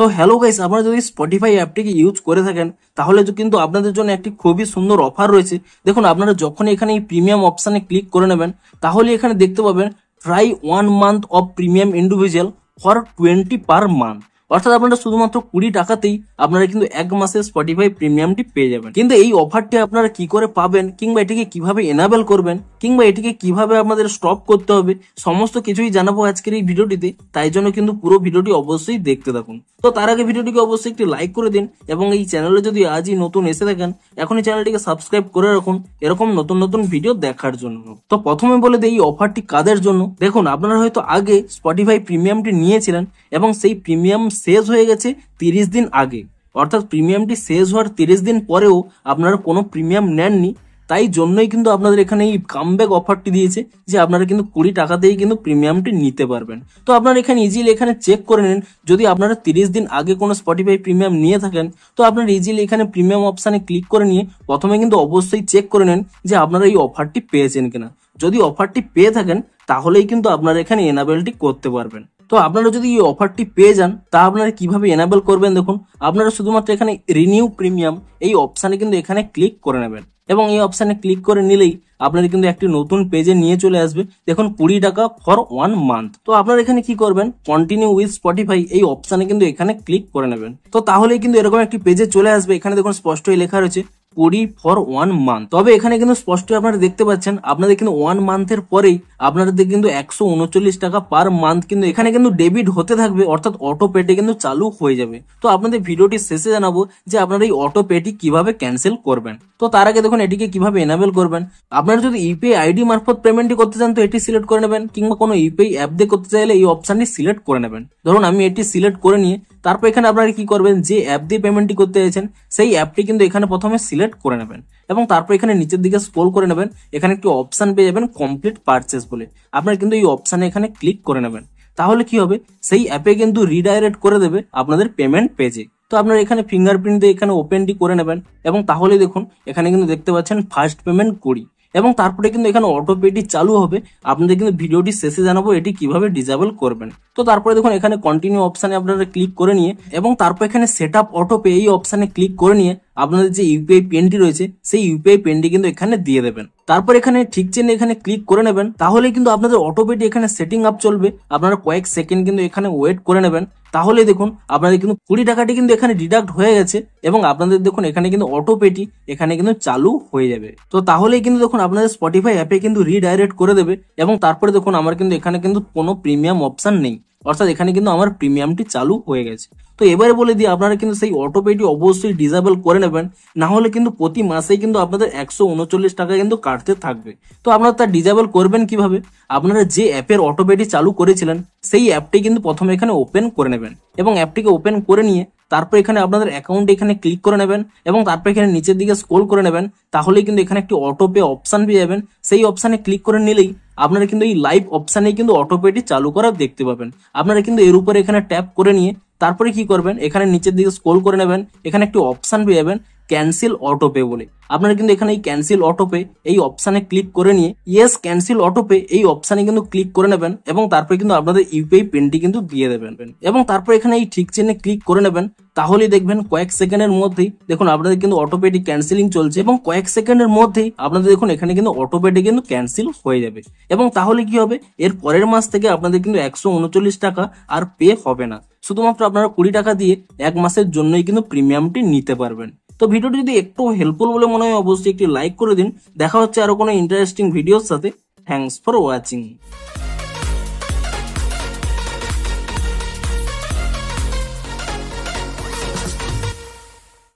তো hello guys, আপনারা যদি স্পটিফাই অ্যাপটিকে ইউজ করে থাকেন তাহলে কিন্তু আপনাদের জন্য একটি খুবই সুন্দর অফার রয়েছে। দেখুন, আপনারা যখন এখানে এই প্রিমিয়াম অপশানে ক্লিক করে নেবেন তাহলে এখানে দেখতে পাবেন try 1 month of premium individual for 20 per month. অর্থাৎ আপনারা শুধুমাত্র 20 টাকাতেই আপনারা কিন্তু এক মাসের স্পটিফাই প্রিমিয়ামটি পেয়ে যাবেন। কিন্তু এই অফারটি আপনারা কি করে পাবেন, কিংবা এটিকে কিভাবে এনাবেল করবেন, কিংবা এটিকে কিভাবে আপনাদের স্টপ করতে হবে, সমস্ত কিছুই জানাবো আজকের এই ভিডিওটিতে। তাই জন্য কিন্তু পুরো ভিডিওটি অবশ্যই দেখতে থাকুন। তো তার আগে ভিডিওটিকে অবশ্যই একটি লাইক করে দিন, এবং এই চ্যানেলে যদি আজই নতুন এসে থাকেন এখনই চ্যানেলটিকে সাবস্ক্রাইব করে রাখুন এরকম নতুন নতুন ভিডিও দেখার জন্য। তো প্রথমে বলে দিই এই অফারটি কাদের জন্য। দেখুন, আপনারা হয়তো আগে স্পটিফাই প্রিমিয়ামটি নিয়েছিলেন এবং সেই প্রিমিয়াম শেষ হয়ে গেছে 30 দিন আগে, অর্থাৎ প্রিমিয়ামটি শেষ হওয়ার 30 দিন পরেও আপনারা কোনো প্রিমিয়াম নেননি। তাই জন্যই কিন্তু আপনাদের এখানে এই কামব্যাক অফারটি দিয়েছে যে আপনারা কিন্তু 20 টাকাতেই কিন্তু প্রিমিয়ামটি নিতে পারবেন। তো আপনারা এখানে ইজিলি এখানে চেক করে নিন, যদি আপনারা 30 দিন আগে কোনো স্পটিফাই প্রিমিয়াম নিয়ে থাকেন তো আপনারা ইজিলি এখানে প্রিমিয়াম অপশানে ক্লিক করে নিয়ে প্রথমে কিন্তু অবশ্যই চেক করে নেন যে আপনারা এই অফারটি পেয়েছেন কিনা। যদি অফারটি পেয়ে থাকেন তাহলেই কিন্তু আপনারা এখানে এনাবেলটি করতে পারবেন। তো আপনারা যদি এই অফারটি পেয়ে যান তা আপনারা কিভাবে এনাবেল করবেন, দেখুন আপনারা শুধুমাত্র এখানে রিনিউ প্রিমিয়াম এই অপশানে কিন্তু এখানে ক্লিক করে নেবেন, এবং এই অপশানে ক্লিক করে নিলেই আপনারা কিন্তু একটি নতুন পেজে নিয়ে চলে আসবে। দেখুন 20 টাকা ফর 1 মান্থ। তো আপনারা এখানে কি করবেন, কন্টিনিউ উইথ স্পটিফাই এই অপশানে কিন্তু এখানে ক্লিক করে নেবেন। তো তাহলেই কিন্তু এরকম একটি পেজে চলে আসবে। এখানে দেখুন স্পষ্টই লেখা রয়েছে 20 ফর 1 মান্থ। তবে এখানে কিন্তু স্পষ্টই আপনারা দেখতে পাচ্ছেন আপনাদের কিন্তু 1 মান্থের পরেই আপনাদের কিন্তু 139 টাকা পার মান্থ কিন্তু এখানে কিন্তু ডেবিট হতে থাকবে, অর্থাৎ অটো পেটি কিন্তু চালু হয়ে যাবে। তো আপনাদের ভিডিওটি শেষে জানাবো যে আপনারা এই অটো পেটি কিভাবে ক্যান্সেল করবেন। তো তার আগে দেখুন এটিকে কিভাবে এনাবেল করবেন। আপনারা যদি ইউপিআই আইডি মারফত পেমেন্টটি করতে চান তো এটি সিলেক্ট করে নেবেন, কিংবা কোনো ইউপিআই অ্যাপ দিয়ে করতে চাইলে এই অপশনটি সিলেক্ট করে নেবেন। ধরুন আমি এটি সিলেক্ট করে নিয়ে তারপর এখানে আপনারা কি করবেন, যে অ্যাপ দিয়ে পেমেন্টটি করতে চাইছেন সেই অ্যাপটি কিন্তু এখানে প্রথমে সিলেক্ট করে নেবেন, এবং তারপর এখানে নিচের দিকে স্ক্রল করে নেবেন। এখানে একটি অপশন পেয়ে যাবেন কমপ্লিট পারচেজ বলে, আপনারা কিন্তু এই অপশনে এখানে ক্লিক করে নেবেন। তাহলে কি হবে, সেই অ্যাপে কিন্তু রিডাইরেক্ট করে দেবে আপনাদের পেমেন্ট পেজে। তো আপনারা এখানে ফিঙ্গারপ্রিন্ট দিয়ে এখানে ওপেনটি করে নেবেন, এবং তাহলে দেখুন এখানে কিন্তু দেখতে পাচ্ছেন ফার্স্ট পেমেন্ট 20, এবং তারপরে কিন্তু এখানে অটো পেটি চালু হবে। আপনাদের কিন্তু ভিডিওটি শেষে জানাবো এটি কিভাবে ডিসেবল করবেন। তো তারপরে দেখুন এখানে কন্টিনিউ অপশানে আপনারা ক্লিক করে নিয়ে, এবং তারপর এখানে সেট আপ অটো পে এই অপশানে ক্লিক করে নিয়ে আপনাদের যে ইউপিআই পেনটি রয়েছে সেই ইউপিআই পেনটি কিন্তু এখানে দিয়ে দেবেন। তারপর এখানে ঠিক চেনে এখানে ক্লিক করে নেবেন, তাহলে কিন্তু আপনাদের অটো পেটি এখানে সেটিং আপ চলবে। আপনারা কয়েক সেকেন্ড কিন্তু এখানে ওয়েট করে নেবেন। তাহলে দেখুন আপনাদের কিন্তু 20 টাকাটি কিন্তু এখানে ডিডাক্ট হয়ে গেছে, এবং আপনাদের দেখুন এখানে কিন্তু অটো পেটি এখানে কিন্তু চালু হয়ে যাবে। তো তাহলেই কিন্তু দেখুন আপনাদের স্পটিফাই অ্যাপে কিন্তু রিডাইরেক্ট করে দেবে, এবং তারপরে দেখুন আমার কিন্তু এখানে কিন্তু কোনো প্রিমিয়াম অপশন নেই, অর্থাৎ এখানে কিন্তু আমার প্রিমিয়ামটি চালু হয়ে গেছে। তো এবারে বলে দিই আপনারা কিন্তু সেই অটো পেটি অবশ্যই ডিসেবল করে নেবেন, না হলে কিন্তু প্রতি মাসেই কিন্তু আপনাদের 139 টাকা কিন্তু কাটতে থাকবে। তো আপনারা তা ডিসেবল করবেন কিভাবে, আপনারা যে অ্যাপের অটো পেটি চালু করেছিলেন সেই অ্যাপটি কিন্তু প্রথমে এখানে ওপেন করে নেবেন, এবং অ্যাপটিকে ওপেন করে নিয়ে তারপর এখানে আপনাদের অ্যাকাউন্ট এখানে ক্লিক করে নেবেন, এবং তারপর এখানে নিচের দিকে স্ক্রল করে নেবেন। তাহলেই কিন্তু এখানে একটি অটো পে অপশন পেয়ে যাবেন। সেই অপশানে ক্লিক করে নিলেই আপনারা কিন্তু এই লাইভ অপশানে কিন্তু অটো পেটি চালু করা দেখতে পাবেন। আপনারা কিন্তু এর উপরে এখানে ট্যাপ করে নিয়ে তারপরে কি করবেন, এখানে নিচের দিকে স্ক্রল করে নেবেন। এখানে একটি অপশন পেয়ে যাবেন ক্যান্সেল অটো পে বলে। আপনারা কিন্তু এখানে এই ক্যান্সেল অটো পে এই অপশানে ক্লিক করে নিয়ে ইয়েস ক্যান্সেল অটো পে এই অপশানে কিন্তু ক্লিক করে নেবেন, এবং তারপরে কিন্তু আপনাদের ইউপিআই পিনটি কিন্তু দিয়ে দেবেন, এবং তারপর এখানে এই ঠিক চিহ্নে ক্লিক করে নেবেন। তাহলেই দেখবেন কয়েক সেকেন্ডের মধ্যেই দেখুন আপনাদের কিন্তু অটো পেটি ক্যান্সেলিং চলছে, এবং কয়েক সেকেন্ডের মধ্যেই আপনাদের দেখুন এখানে কিন্তু অটো পেটি কিন্তু ক্যান্সেল হয়ে যাবে। এবং তাহলে কি হবে, এর পরের মাস থেকে আপনাদের কিন্তু 139 টাকা আর পে হবে না, শুধুমাত্র আপনারা 20 টাকা দিয়ে এক মাসের জন্যই কিন্তু প্রিমিয়ামটি নিতে পারবেন। তো ভিডিওটি যদি একটু হেল্পফুল বলে মনে হয় অবশ্যই একটি লাইক করে দিন। দেখা হচ্ছে আরো কোনো ইন্টারেস্টিং ভিডিওর সাথে। Thanks for watching.